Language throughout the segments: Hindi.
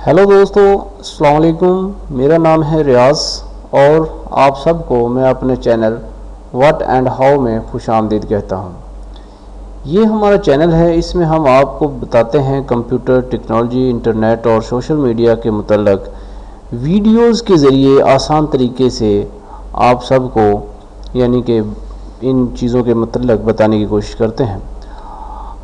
हेलो दोस्तों, अस्सलाम वालेकुम। मेरा नाम है रियाज और आप सबको मैं अपने चैनल व्हाट एंड हाउ में खुशामदीद कहता हूँ। ये हमारा चैनल है, इसमें हम आपको बताते हैं कंप्यूटर टेक्नोलॉजी, इंटरनेट और सोशल मीडिया के मुतल्लक वीडियोस के ज़रिए आसान तरीके से आप सबको यानी कि इन चीज़ों के मुतल्लक बताने की कोशिश करते हैं।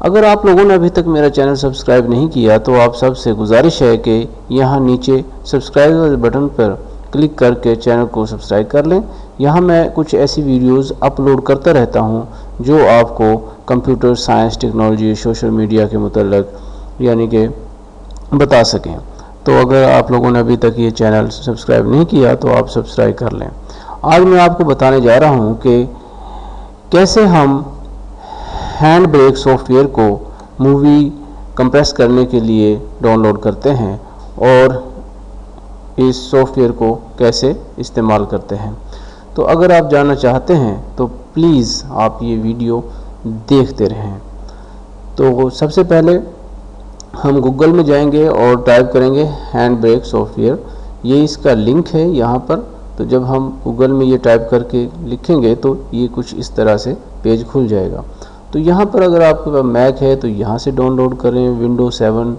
अगर आप लोगों ने अभी तक मेरा चैनल सब्सक्राइब नहीं किया तो आप सबसे गुजारिश है कि यहाँ नीचे सब्सक्राइब वाले बटन पर क्लिक करके चैनल को सब्सक्राइब कर लें। यहाँ मैं कुछ ऐसी वीडियोस अपलोड करता रहता हूँ जो आपको computer science, technology, social media के मुतल्लक यानी कि बता सकें। तो अगर आप लोगों ने अभी तक ये चैनल सब्सक्राइब नहीं किया तो आप सब्सक्राइब कर लें। आज मैं आपको बताने जा रहा हूँ कि कैसे हम हैंड ब्रेक सॉफ्टवेयर को मूवी कंप्रेस करने के लिए डाउनलोड करते हैं और इस सॉफ्टवेयर को कैसे इस्तेमाल करते हैं। तो अगर आप जानना चाहते हैं तो प्लीज़ आप ये वीडियो देखते रहें। तो सबसे पहले हम गूगल में जाएंगे और टाइप करेंगे हैंड ब्रेक सॉफ्टवेयर। ये इसका लिंक है यहाँ पर। तो जब हम गूगल में ये टाइप करके लिखेंगे तो ये कुछ इस तरह से पेज खुल जाएगा। तो यहाँ पर अगर आपके पास मैक है तो यहाँ से डाउनलोड करें। विंडो 7,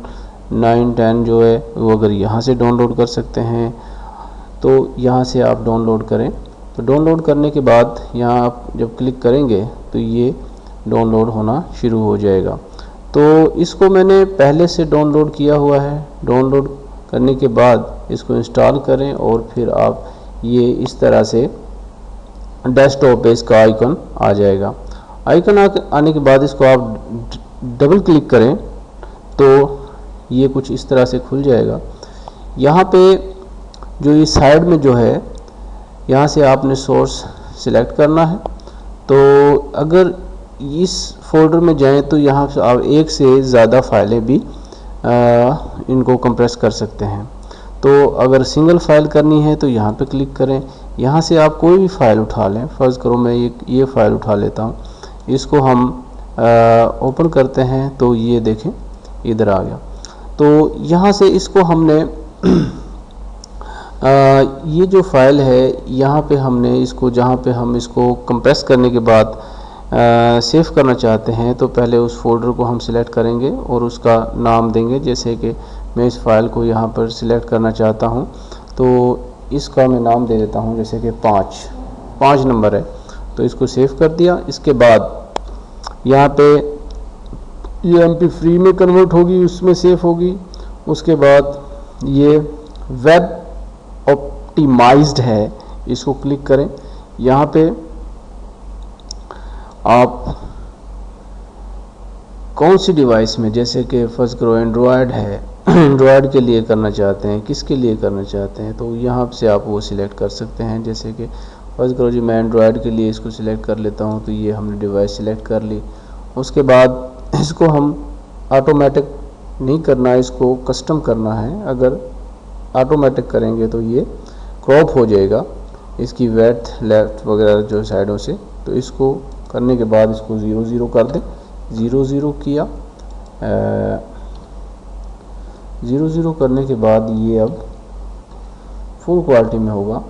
9, 10 जो है वो अगर यहाँ से डाउनलोड कर सकते हैं तो यहाँ से आप डाउनलोड करें। तो डाउनलोड करने के बाद यहाँ आप जब क्लिक करेंगे तो ये डाउनलोड होना शुरू हो जाएगा। तो इसको मैंने पहले से डाउनलोड किया हुआ है। डाउनलोड करने के बाद इसको इंस्टॉल करें और फिर आप ये इस तरह से डेस्कटॉप पे इसका आइकन आ जाएगा। आइकन आने के बाद इसको आप डबल क्लिक करें तो ये कुछ इस तरह से खुल जाएगा। यहाँ पे जो ये साइड में जो है यहाँ से आपने सोर्स सिलेक्ट करना है। तो अगर इस फोल्डर में जाएं तो यहाँ से आप एक से ज़्यादा फाइलें भी इनको कंप्रेस कर सकते हैं। तो अगर सिंगल फाइल करनी है तो यहाँ पे क्लिक करें। यहाँ से आप कोई भी फ़ाइल उठा लें। फ़र्ज़ करो मैं ये फ़ाइल उठा लेता हूँ। इसको हम ओपन करते हैं तो ये देखें इधर आ गया। तो यहाँ से इसको हमने ये जो फाइल है यहाँ पे हमने इसको जहाँ पे हम इसको कंप्रेस करने के बाद सेव करना चाहते हैं तो पहले उस फोल्डर को हम सिलेक्ट करेंगे और उसका नाम देंगे। जैसे कि मैं इस फाइल को यहाँ पर सिलेक्ट करना चाहता हूँ तो इसका मैं नाम दे देता हूँ, जैसे कि 5 नंबर है। तो इसको सेव कर दिया। इसके बाद यहाँ पे ये MP3 में कन्वर्ट होगी, उसमें सेव होगी। उसके बाद ये वेब ऑप्टिमाइज्ड है, इसको क्लिक करें। यहाँ पे आप कौन सी डिवाइस में, जैसे कि फर्ज करो एंड्रॉयड है, एंड्रॉयड के लिए करना चाहते हैं, किसके लिए करना चाहते हैं, तो यहाँ से आप वो सिलेक्ट कर सकते हैं। जैसे कि फर्ज करो जी मैं एंड्रॉयड के लिए इसको सिलेक्ट कर लेता हूँ। तो ये हमने डिवाइस सिलेक्ट कर ली। उसके बाद इसको हम ऑटोमेटिक नहीं करना है, इसको कस्टम करना है। अगर ऑटोमेटिक करेंगे तो ये क्रॉप हो जाएगा इसकी वेड्थ, लेफ्ट वगैरह जो साइडों से। तो इसको करने के बाद इसको 0 कर दें। 0 किया। 0 करने के बाद ये अब फुल क्वालिटी में होगा।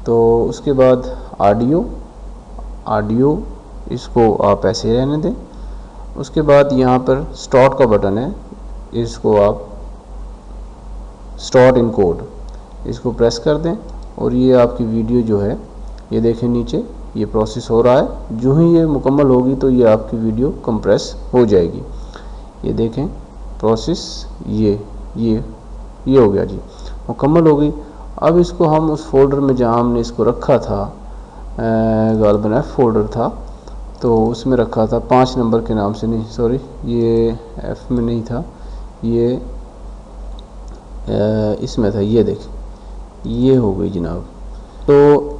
तो उसके बाद ऑडियो इसको आप ऐसे रहने दें। उसके बाद यहाँ पर स्टार्ट का बटन है, इसको आप स्टार्ट इन कोड इसको प्रेस कर दें और ये आपकी वीडियो जो है ये देखें नीचे ये प्रोसेस हो रहा है। जो ही ये मुकम्मल होगी तो ये आपकी वीडियो कंप्रेस हो जाएगी। ये देखें प्रोसेस ये हो गया जी, मुकम्मल हो गई। अब इसको हम उस फोल्डर में जहाँ हमने इसको रखा था, गालिबन F फोल्डर था, तो उसमें रखा था 5 नंबर के नाम से, नहीं सॉरी ये F में नहीं था, ये इसमें था। ये देखें ये हो गई जनाब। तो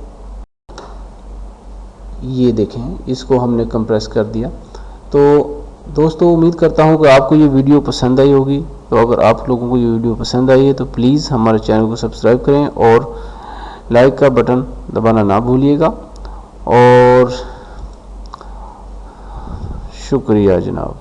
ये देखें इसको हमने कंप्रेस कर दिया। तो दोस्तों उम्मीद करता हूँ कि आपको ये वीडियो पसंद आई होगी। तो अगर आप लोगों को ये वीडियो पसंद आई है तो प्लीज़ हमारे चैनल को सब्सक्राइब करें और लाइक का बटन दबाना ना भूलिएगा। और शुक्रिया जनाब।